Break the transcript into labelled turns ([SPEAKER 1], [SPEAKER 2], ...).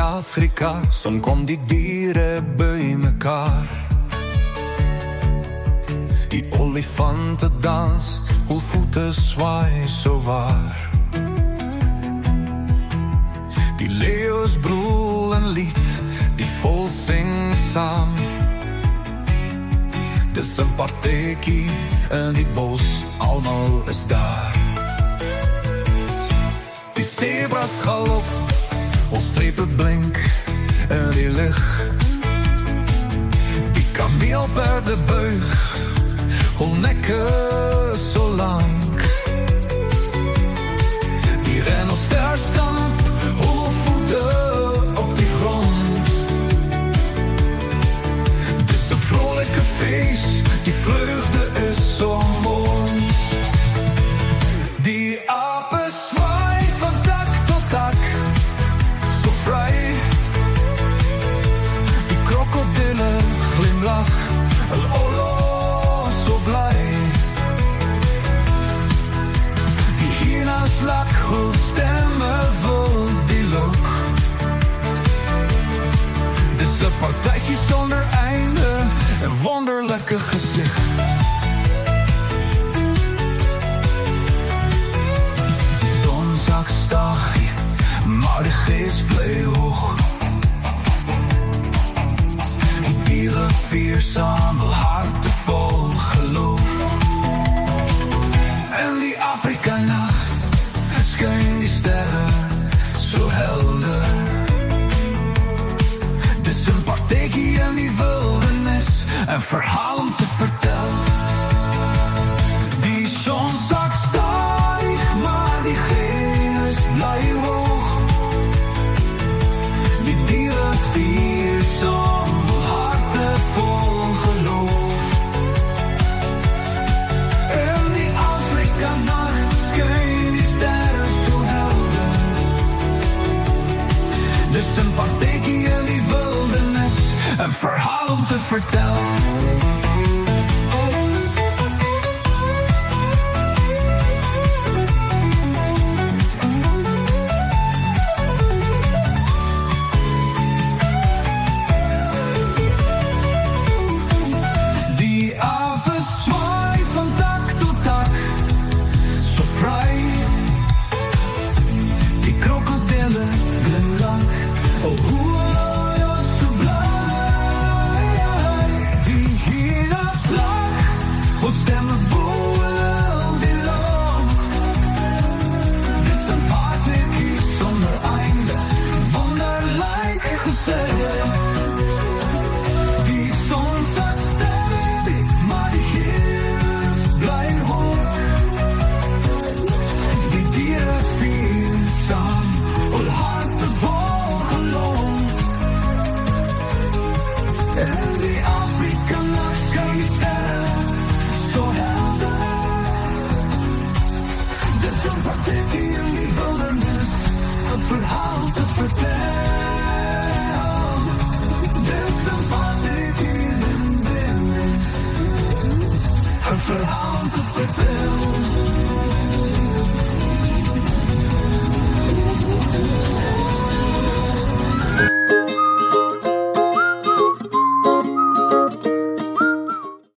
[SPEAKER 1] Afrika, soms kom die dieren bij mekaar. Die olifantendans, hoe voeten zwaai zo waar. Die leeuws broel een lied, die vol zingt samen. Dus een partijkie en die bos, allemaal is daar. Die zebras galop, vol strepen blink en die licht. Die kameel per de buig, vol nekken zo lang. Die renosterstamp, vol voeten op die grond. Het is een vrolijke feest, die vreugde is zo mooi. Die apen zwaaien van dak tot dak, zo vrij. Die krokodillen glimlach, oh, zo blij. Die hiernaast lak, hoe stemmen vol die lucht. Het is een partijtje zonder einde, een wonderlijke gezicht. Maar de geest bleef hoog. Die rivier samen harten vol geloof. En die Afrika-nacht schijn die sterren zo helder. Het is een partijtje in die wildernis, een verhaal om te vertellen. Die zon zakt stijg, maar die geest blijft hoog. Vier zonder harten vol geloof. En die Afrika-nacht scheen die sterren zo helder. Dus een partijtje in die wildernis, een verhaal om te vertellen.